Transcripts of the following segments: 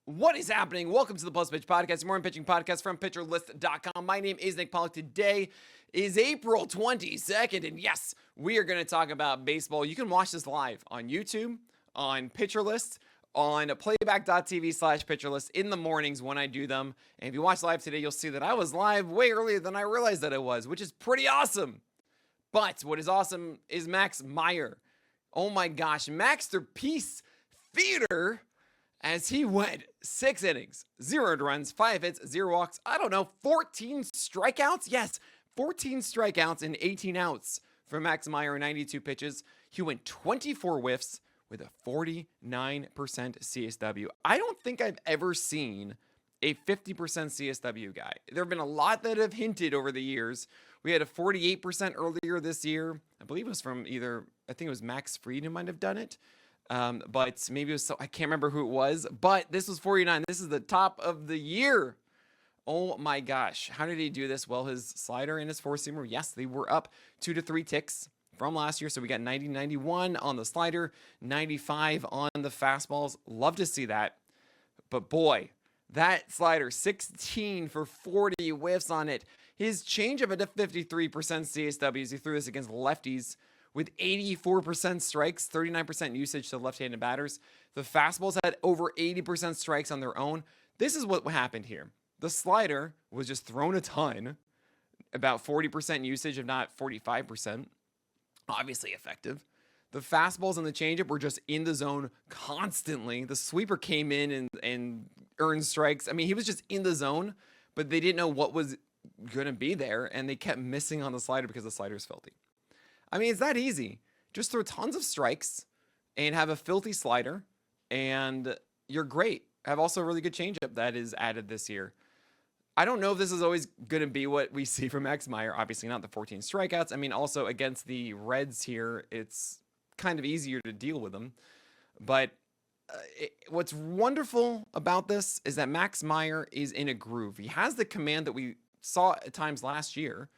What is happening? Welcome to the Plus Pitch Podcast, more pitching podcast from pitcherlist.com. My name is Nick Pollack. Today is April 22nd, and yes, we are going to talk about baseball. You can watch this live on YouTube, on PitcherList, on playback.tv/PitcherList in the mornings when I do them. And if you watch live today, you'll see that I was live way earlier than I realized that I was, which is pretty awesome. But what is awesome is Max Meyer. Oh my gosh, Masterpiece Theater, as he went 6 innings, 0 runs, 5 hits, 0 walks, 14 strikeouts? Yes, 14 strikeouts and 18 outs for Max Meyer, 92 pitches. He went 24 whiffs with a 49% CSW. I don't think I've ever seen a 50% CSW guy. There have been a lot that have hinted over the years. We had a 48% earlier this year. I believe it was from I think it was Max Fried who might have done it. But maybe it was, I can't remember who it was, but this was 49. This is the top of the year. Oh my gosh. How did he do this? Well, his slider and his four-seamer, yes, they were up 2 to 3 ticks from last year. So we got 90, 91 on the slider, 95 on the fastballs. Love to see that. But boy, that slider, 16 for 40 whiffs on it. His changeup at a 53% CSWs. He threw this against lefties with 84% strikes, 39% usage to left-handed batters. The fastballs had over 80% strikes on their own. This is what happened here. The slider was just thrown a ton, about 40% usage, if not 45%. Obviously effective. The fastballs and the changeup were just in the zone constantly. The sweeper came in and earned strikes. I mean, he was just in the zone, but they didn't know what was going to be there, and they kept missing on the slider because the slider is filthy. I mean, it's that easy. Just throw tons of strikes and have a filthy slider, and you're great. Have also a really good changeup that is added this year. I don't know if this is always going to be what we see from Max Meyer. Obviously not the 14 strikeouts. I mean, also against the Reds here, it's kind of easier to deal with them. But what's wonderful about this is that Max Meyer is in a groove. He has the command that we saw at times last year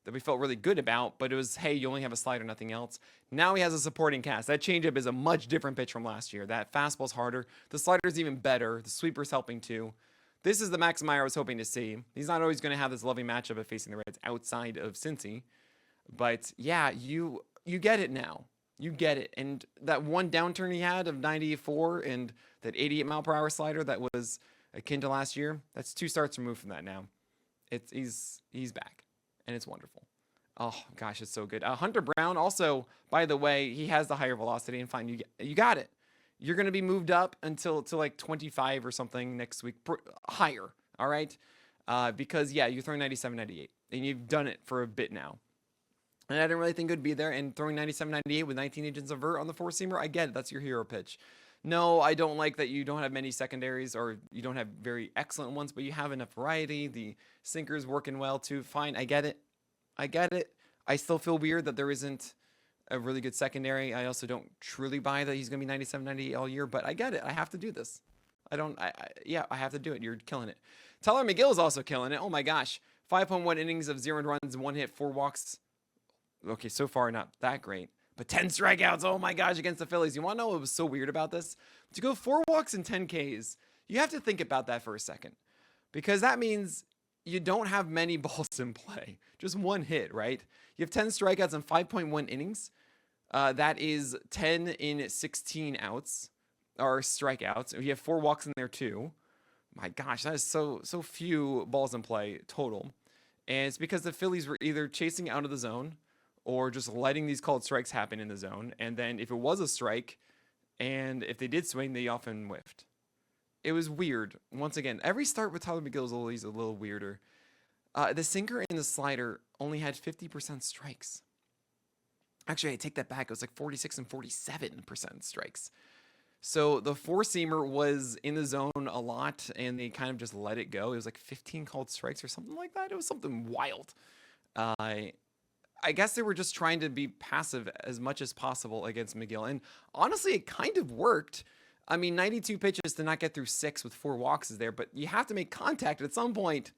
that we felt really good about, but it was, hey, you only have a slider, nothing else. Now he has a supporting cast. That changeup is a much different pitch from last year. That fastball's harder. The slider's even better. The sweeper's helping too. This is the Max Meyer I was hoping to see. He's not always going to have this lovely matchup of facing the Reds outside of Cincy. But yeah, you get it now. You get it. And that one downturn he had of 94 and that 88 mile per hour slider that was akin to last year, that's 2 starts removed from that now. He's back. And it's wonderful. Oh, gosh, it's so good. Hunter Brown also, by the way, he has the higher velocity. And fine, you got it. You're going to be moved up until like 25 or something next week. Higher, all right? Because, yeah, you're throwing 97, 98. And you've done it for a bit now. And I didn't really think it would be there. And throwing 97, 98 with 19 agents of vert on the four-seamer, I get it. That's your hero pitch. No, I don't like that you don't have many secondaries or you don't have very excellent ones, but you have enough variety. The sinker's working well too. Fine, I get it. I still feel weird that there isn't a really good secondary. I also don't truly buy that he's going to be 97, 98 all year, but I get it. I have to do this. I have to do it. You're killing it. Tyler McGill is also killing it. Oh my gosh. 5.1 innings of 0 runs, 1 hit, 4 walks. Okay, so far not that great. But 10 strikeouts, oh my gosh, against the Phillies. You want to know what was so weird about this? To go 4 walks and 10 Ks, you have to think about that for a second. Because that means you don't have many balls in play. Just 1 hit, right? You have 10 strikeouts and 5.1 innings. That is 10 in 16 outs, or strikeouts. You have 4 walks in there too. My gosh, that is so few balls in play total. And it's because the Phillies were either chasing out of the zone or just letting these called strikes happen in the zone. And then if it was a strike, and if they did swing, they often whiffed. It was weird. Once again, every start with Tyler McGill is always a little weirder. The sinker and the slider only had 50% strikes. Actually, I take that back. It was like 46 and 47% strikes. So the four-seamer was in the zone a lot, and they kind of just let it go. It was like 15 called strikes or something like that. It was something wild. I guess they were just trying to be passive as much as possible against McGill. And honestly, it kind of worked. I mean, 92 pitches to not get through 6 with 4 walks is there, but you have to make contact at some point.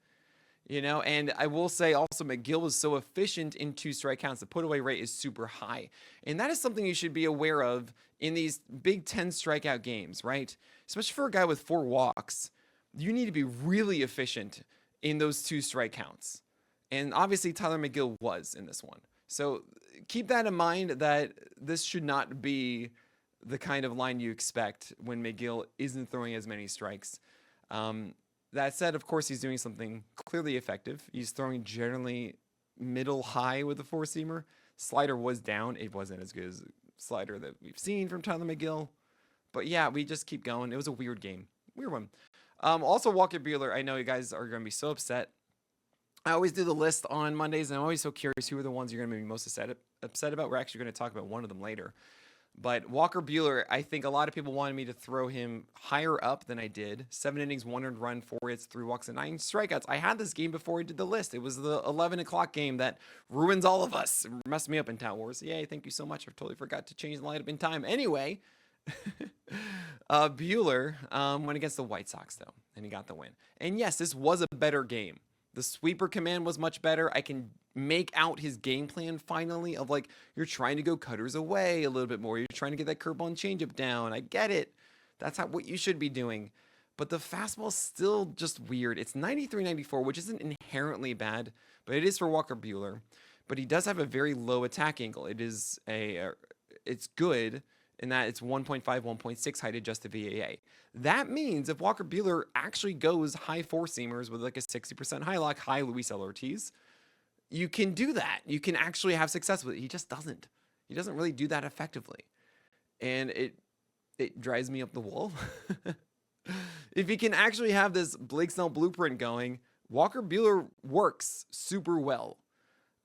And I will say also McGill was so efficient in two strike counts. The put away rate is super high. And that is something you should be aware of in these big 10 strikeout games, right? Especially for a guy with 4 walks. You need to be really efficient in those 2 strike counts. And obviously Tyler McGill was in this one. So keep that in mind, that this should not be the kind of line you expect when McGill isn't throwing as many strikes. That said, of course, he's doing something clearly effective. He's throwing generally middle high with the 4-seamer. Slider was down. It wasn't as good as the slider that we've seen from Tyler McGill. But yeah, we just keep going. It was a weird game. Weird one. Also, Walker Buehler, I know you guys are going to be so upset. I always do the list on Mondays, and I'm always so curious who are the ones you're going to be most upset about. We're actually going to talk about one of them later. But Walker Buehler, I think a lot of people wanted me to throw him higher up than I did. 7 innings, 1 earned run, 4 hits, 3 walks, and 9 strikeouts. I had this game before I did the list. It was the 11 o'clock game that ruins all of us. It messed me up in Tout Wars. Yay, thank you so much. I totally forgot to change the lineup in time. Anyway, Buehler went against the White Sox, though, and he got the win. And yes, this was a better game. The sweeper command was much better. I can make out his game plan finally of like, you're trying to go cutters away a little bit more. You're trying to get that curveball and changeup down. I get it. That's what you should be doing. But the fastball is still just weird. It's 93-94, which isn't inherently bad, but it is for Walker Buehler. But he does have a very low attack angle. It's good in that it's 1.5, 1.6 height adjusted VAA. That means if Walker Buehler actually goes high 4-seamers with like a 60% high lock, high Luis L. Ortiz, you can do that. You can actually have success with it. He just doesn't. He doesn't really do that effectively. And it drives me up the wall. If he can actually have this Blake Snell blueprint going, Walker Buehler works super well.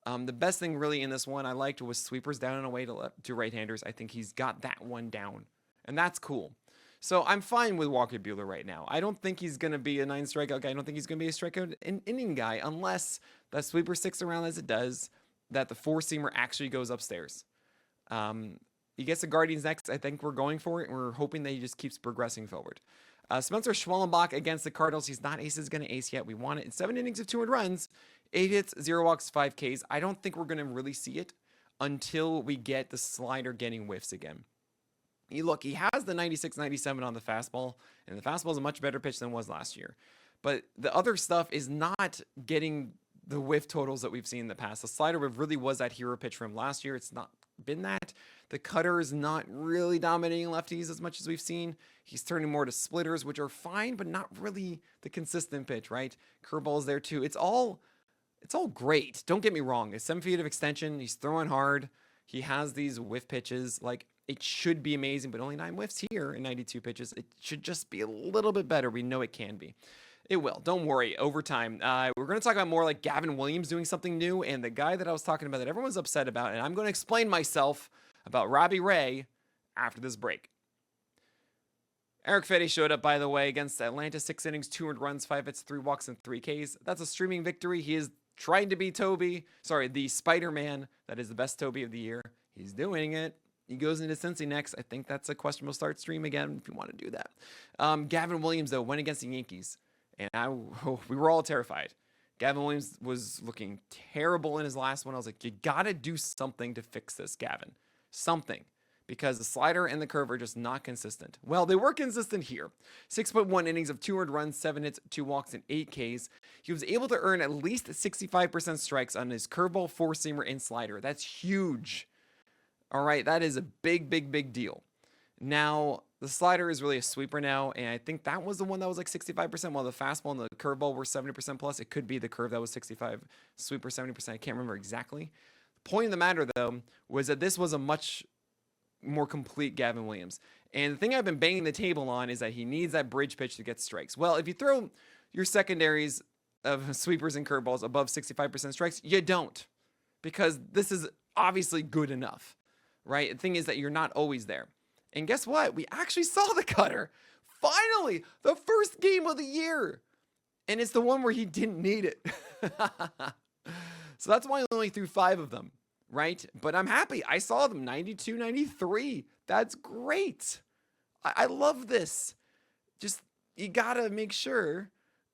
The best thing really in this one I liked was sweepers down and away to right-handers. I think he's got that one down, and that's cool. So I'm fine with Walker Buehler right now. I don't think he's going to be a 9 strikeout guy. I don't think he's going to be a strikeout inning guy unless that sweeper sticks around as it does, that the 4-seamer actually goes upstairs. He gets the Guardians next. I think we're going for it, and we're hoping that he just keeps progressing forward. Spencer Schwellenbach against the Cardinals. He's not ace is going to ace yet. We want it in 7 innings of 200 runs, 8 hits, 0 walks, 5 Ks. I don't think we're going to really see it until we get the slider getting whiffs again. He has the 96, 97 on the fastball, and the fastball is a much better pitch than it was last year. But the other stuff is not getting the whiff totals that we've seen in the past. The slider really was that hero pitch from last year. It's not been that. The cutter is not really dominating lefties as much as we've seen. He's turning more to splitters, which are fine, but not really the consistent pitch, right? Curveball is there too. It's all great. Don't get me wrong. It's 7 feet of extension. He's throwing hard. He has these whiff pitches. Like, it should be amazing, but only 9 whiffs here in 92 pitches. It should just be a little bit better. We know it can be. It will. Don't worry. Over time. We're going to talk about more like Gavin Williams doing something new, and the guy that I was talking about that everyone's upset about, and I'm going to explain myself about Robbie Ray after this break. Eric Fede showed up, by the way, against Atlanta. 6 innings, 200 runs, 5 hits, 3 walks, and 3 Ks. That's a streaming victory. He is trying to be the Spider-Man. That is the best Toby of the year. He's doing it. He goes into Cincy next. I think that's a questionable start stream again if you want to do that. Gavin Williams, though, went against the Yankees. And we were all terrified. Gavin Williams was looking terrible in his last one. I was like, you got to do something to fix this, Gavin. Something. Because the slider and the curve are just not consistent. Well, they were consistent here. 6.1 innings of 200 runs, 7 hits, 2 walks, and 8 Ks. He was able to earn at least 65% strikes on his curveball, 4-seamer, and slider. That's huge. All right, that is a big, big, big deal. Now, the slider is really a sweeper now, and I think that was the one that was like 65%, while the fastball and the curveball were 70% plus. It could be the curve that was 65, sweeper 70%. I can't remember exactly. The point of the matter, though, was that this was a much more complete Gavin Williams. And the thing I've been banging the table on is that he needs that bridge pitch to get strikes. Well, if you throw your secondaries of sweepers and curveballs above 65% strikes, you don't, because this is obviously good enough, right? The thing is that you're not always there. And guess what? We actually saw the cutter. Finally, the first game of the year. And it's the one where he didn't need it. So that's why I only threw 5 of them, right? But I'm happy. I saw them 92, 93. That's great. I love this. Just, you got to make sure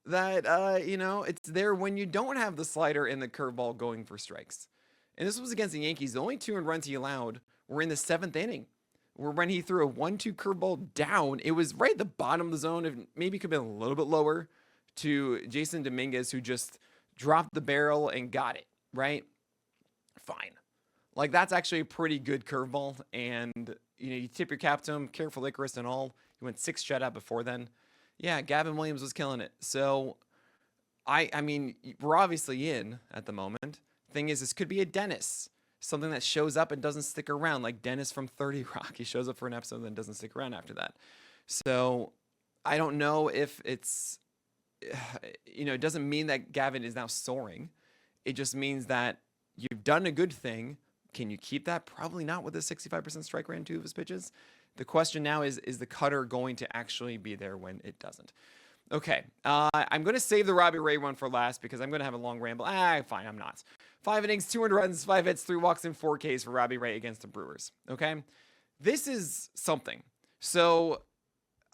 that, it's there when you don't have the slider and the curveball going for strikes. And this was against the Yankees. The only 2 earned runs he allowed were in the 7th inning, where when he threw a 1-2 curveball down, it was right at the bottom of the zone. If maybe could have been a little bit lower to Jason Dominguez, who just dropped the barrel and got it, right? Fine. Like, that's actually a pretty good curveball. And, you tip your cap to him, careful Icarus and all. He went 6 shutout before then. Yeah, Gavin Williams was killing it. So, I mean, we're obviously in at the moment. Thing is, this could be a Dennis. Something that shows up and doesn't stick around, like Dennis from 30 Rock. He shows up for an episode and then doesn't stick around after that. So, I don't know if it's, it doesn't mean that Gavin is now soaring. It just means that you've done a good thing. Can you keep that? Probably not with a 65% strike rate in 2 of his pitches. The question now is the cutter going to actually be there when it doesn't? Okay, I'm going to save the Robbie Ray one for last because I'm going to have a long ramble. Fine, I'm not. 5 innings, 200 runs, 5 hits, 3 walks, and 4 Ks for Robbie Ray against the Brewers. Okay, this is something. So,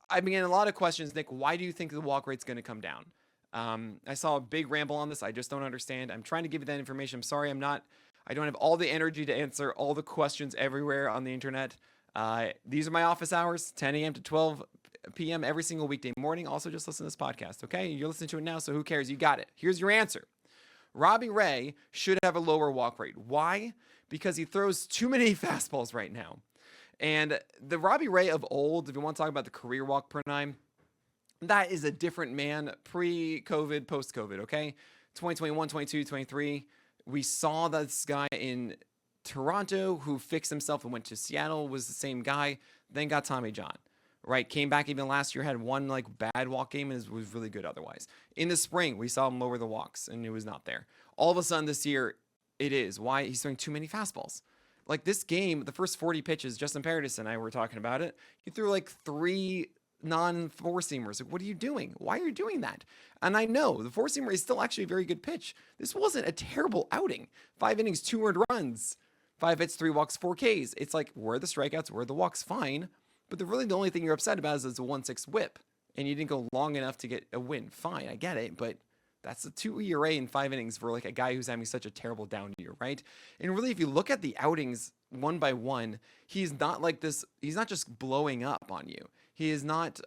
I mean, a lot of questions, Nick. Why do you think the walk rate's going to come down? I saw a big ramble on this. I just don't understand. I'm trying to give you that information. I'm sorry, I don't have all the energy to answer all the questions everywhere on the internet. These are my office hours, 10 a.m. to 12 p.m. every single weekday morning. Also, just listen to this podcast, okay? You're listening to it now, so who cares? You got it. Here's your answer. Robbie Ray should have a lower walk rate. Why? Because he throws too many fastballs right now. And the Robbie Ray of old, if you want to talk about the career walk per nine, that is a different man pre-COVID, post-COVID, okay? 2021, 22, 23. We saw this guy in Toronto who fixed himself and went to Seattle, was the same guy, then got Tommy John, right? Came back even last year, had one bad walk game and was really good otherwise. In the spring, we saw him lower the walks and it was not there. All of a sudden this year, it is. Why? He's throwing too many fastballs. Like this game, the first 40 pitches, Justin Paradis and I were talking about it. He threw 3 non-four-seamers. What are you doing? Why are you doing that? And I know the four-seamer is still actually a very good pitch. This wasn't a terrible outing. 5 innings, 2 earned runs, 5 hits, 3 walks, 4 Ks. It's like, where are the strikeouts? Where are the walks? Fine. But the only thing you're upset about is it's a 1.6 whip. And you didn't go long enough to get a win. Fine, I get it. But that's a 2 ERA in 5 innings for a guy who's having such a terrible down year, right? And really, if you look at the outings one by one, he's not like this. He's not just blowing up on you. He is not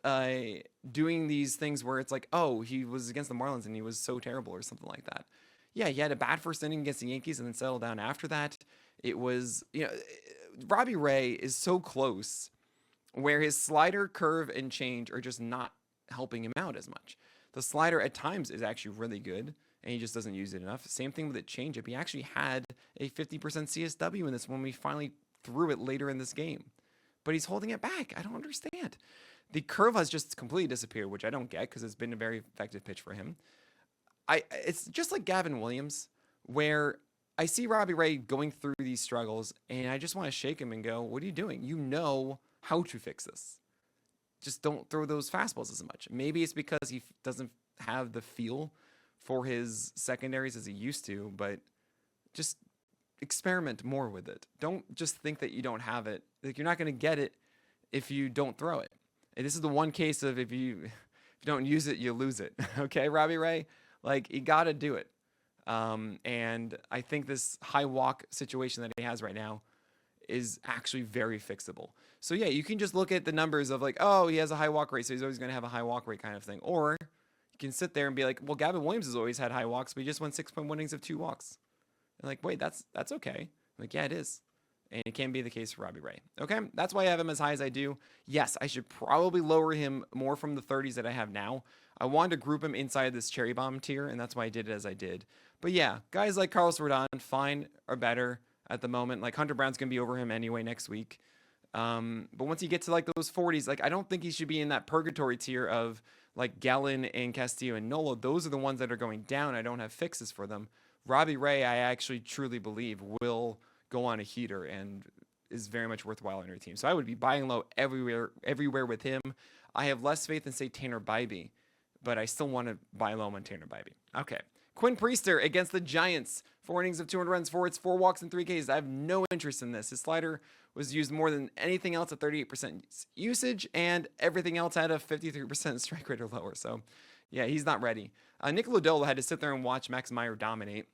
doing these things where it's like, oh, he was against the Marlins and he was so terrible or something like that. Yeah, he had a bad first inning against the Yankees and then settled down after that. It was, Robbie Ray is so close where his slider, curve, and change are just not helping him out as much. The slider at times is actually really good and he just doesn't use it enough. Same thing with the changeup. He actually had a 50% CSW in this when we finally threw it later in this game. But he's holding it back. I don't understand. The curve has just completely disappeared, which I don't get because it's been a very effective pitch for him. It's just like Gavin Williams, where I see Robbie Ray going through these struggles, and I just want to shake him and go, what are you doing? You know how to fix this. Just don't throw those fastballs as much. Maybe it's because he doesn't have the feel for his secondaries as he used to, but just experiment more with it. Don't just think that you don't have it. You're not going to get it if you don't throw it. And this is the one case of if you don't use it, you lose it. Okay, Robbie Ray? You got to do it. And I think this high walk situation that he has right now is actually very fixable. So yeah, you can just look at the numbers of oh, he has a high walk rate, so he's always going to have a high walk rate kind of thing. Or you can sit there and be like, well, Gavin Williams has always had high walks, but he just won 6.1 innings of 2 walks. And wait, that's okay. Yeah, it is. And it can be the case for Robbie Ray. Okay, that's why I have him as high as I do. Yes, I should probably lower him more from the 30s that I have now. I wanted to group him inside this cherry bomb tier, and that's why I did it as I did. But yeah, guys like Carlos Rodon, fine or better at the moment. Hunter Brown's going to be over him anyway next week. But once he gets to those 40s, I don't think he should be in that purgatory tier of Gallen and Castillo and Nola. Those are the ones that are going down. I don't have fixes for them. Robbie Ray, I actually truly believe will go on a heater and is very much worthwhile on your team. So I would be buying low everywhere with him. I have less faith in, say, Tanner Bybee, but I still want to buy low on Tanner Bybee. Okay. Quinn Priester against the Giants. 4 innings of 200 runs, 4 hits, 4 walks, and 3 Ks. I have no interest in this. His slider was used more than anything else at 38% usage, and everything else had a 53% strike rate or lower. So, Yeah, he's not ready. Nick Lodolo had to sit there and watch Max Meyer dominate.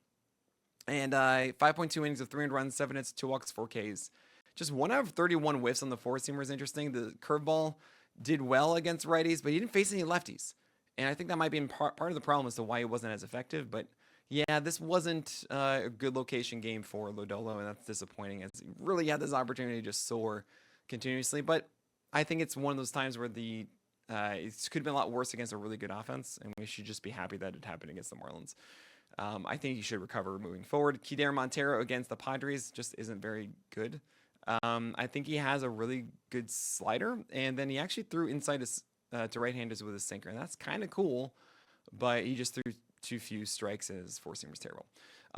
And 5.2 innings of 300 runs, 7 hits, 2 walks, 4 Ks. Just 1 out of 31 whiffs on the four-seamer is interesting. The curveball did well against righties, but he didn't face any lefties. And I think that might be part of the problem as to why it wasn't as effective. But yeah, this wasn't a good location game for Lodolo, and that's disappointing as he really had this opportunity to just soar continuously. But I think it's one of those times where it could have been a lot worse against a really good offense, and we should just be happy that it happened against the Marlins. I think he should recover moving forward. Kider Montero against the Padres just isn't very good. I think he has a really good slider, and then he actually threw inside to right-handers with his sinker, and that's kind of cool, but he just threw too few strikes, and his four-seamer's terrible.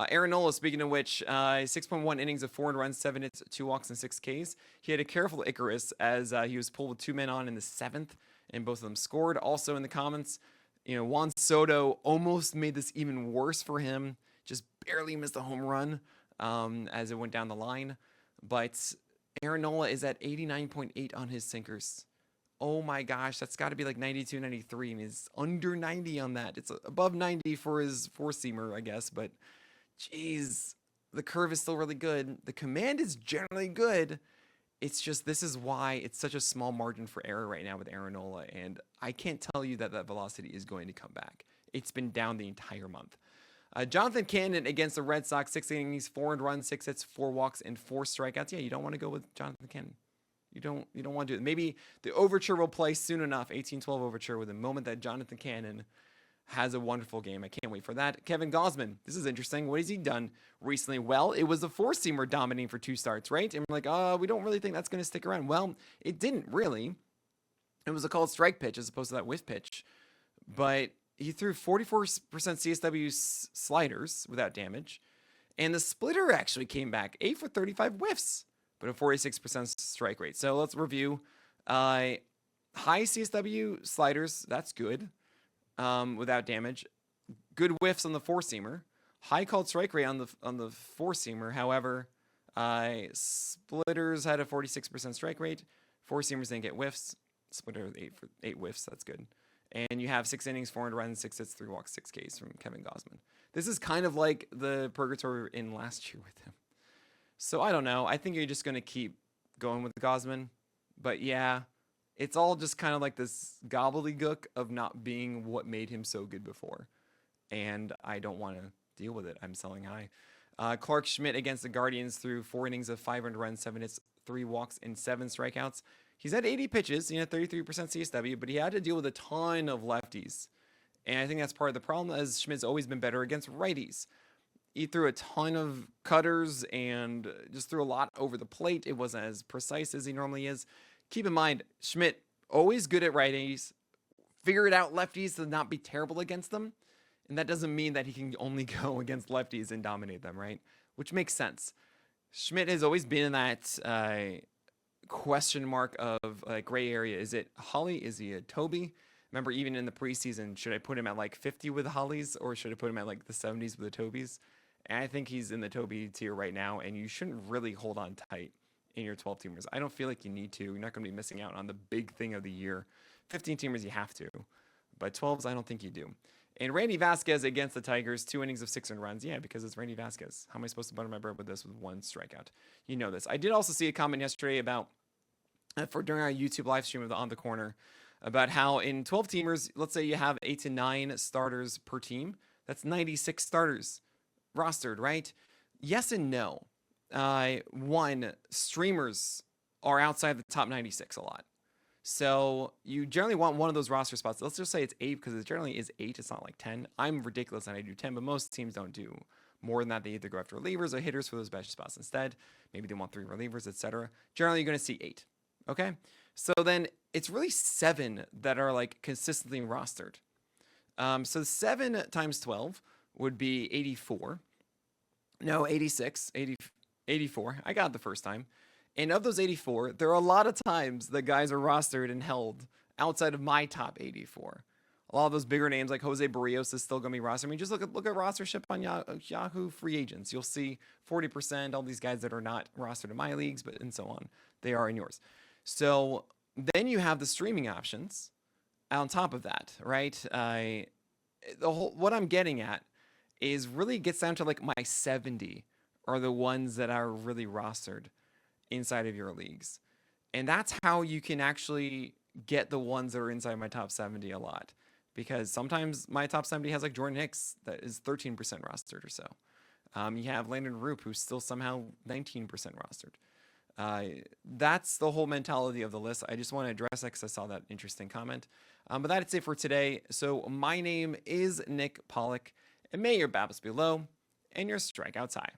Aaron Nola, speaking of which, 6.1 innings of 4 runs, 7 hits, 2 walks, and 6 Ks. He had a careful Icarus as he was pulled with 2 men on in the 7th, and both of them scored. Also in the comments, Juan Soto almost made this even worse for him, just barely missed a home run as it went down the line. But Aaron Nola is at 89.8 on his sinkers. Oh my gosh, that's got to be like 92, 93, and he's under 90 on that. It's above 90 for his four-seamer, I guess, but geez, the curve is still really good. The command is generally good. It's just this is why it's such a small margin for error right now with Aaron Nola, and I can't tell you that velocity is going to come back. It's been down the entire month. Jonathan Cannon against the Red Sox, 6 innings, 4 runs, 6 hits, 4 walks, and 4 strikeouts. Yeah, you don't want to go with Jonathan Cannon. You don't want to do it. Maybe the overture will play soon enough, 18-12 overture, with the moment that Jonathan Cannon has a wonderful game. I can't wait for that. Kevin Gausman, this is interesting. What has he done recently? Well, it was a four-seamer dominating for 2 starts, right? And we're like, we don't really think that's going to stick around. Well, it didn't really. It was a called strike pitch as opposed to that whiff pitch. But he threw 44% CSW sliders without damage. And the splitter actually came back, 8 for 35 whiffs, but a 46% strike rate. So let's review. High CSW sliders, that's good, without damage. Good whiffs on the four-seamer. High called strike rate on the four-seamer. However, splitters had a 46% strike rate. Four-seamers didn't get whiffs. Splitter with 8 whiffs, that's good. And you have 6 innings, 400 runs, 6 hits, 3 walks, 6 Ks from Kevin Gausman. This is kind of like the purgatory in last year with him. So I don't know. I think you're just going to keep going with Gausman. But yeah, it's all just kind of like this gobbledygook of not being what made him so good before. And I don't want to deal with it. I'm selling high. Clark Schmidt against the Guardians threw 4 innings of 500 runs, 7 hits, 3 walks, and 7 strikeouts. He's had 80 pitches, 33% CSW, but he had to deal with a ton of lefties. And I think that's part of the problem, as Schmidt's always been better against righties. He threw a ton of cutters and just threw a lot over the plate. It wasn't as precise as he normally is. Keep in mind, Schmidt, always good at righties, figured out lefties to not be terrible against them. And that doesn't mean that he can only go against lefties and dominate them, right? Which makes sense. Schmidt has always been in that question mark of gray area. Is it Holly? Is he a Toby? Remember, even in the preseason, should I put him at like 50 with the Hollies or should I put him at like the 70s with the Tobys? And I think he's in the Toby tier right now, and you shouldn't really hold on tight in your 12-teamers. I don't feel like you need to. You're not going to be missing out on the big thing of the year. 15-teamers, you have to. But 12s, I don't think you do. And Randy Vasquez against the Tigers, 2 innings of 6 runs. Yeah, because it's Randy Vasquez. How am I supposed to butter my bread with this with 1 strikeout? You know this. I did also see a comment yesterday about, during our YouTube live stream of the On the Corner, about how in 12-teamers, let's say you have 8 to 9 starters per team. That's 96 starters rostered, right? Yes and no. One, streamers are outside the top 96 a lot. So you generally want one of those roster spots. Let's just say it's 8 because it generally is 8. It's not like 10. I'm ridiculous and I do 10, but most teams don't do more than that. They either go after relievers or hitters for those bench spots instead. Maybe they want 3 relievers, etc. Generally, you're going to see 8. Okay? So then it's really 7 that are like consistently rostered. So 7 times 12 would be 84. No, 86, 84. I got it the first time. And of those 84, there are a lot of times that guys are rostered and held outside of my top 84. A lot of those bigger names like Jose Barrios is still going to be rostered. I mean, just look at rostership on Yahoo free agents. You'll see 40%, all these guys that are not rostered in my leagues, but and so on. They are in yours. So then you have the streaming options. on top of that, right? What I'm getting at is really gets down to like my 70 are the ones that are really rostered inside of your leagues. And that's how you can actually get the ones that are inside my top 70 a lot. Because sometimes my top 70 has like Jordan Hicks that is 13% rostered or so. You have Landon Roop, who's still somehow 19% rostered. That's the whole mentality of the list. I just want to address that because I saw that interesting comment. But that's it for today. So my name is Nick Pollack, and may your BABIPs be low and your strikeouts high.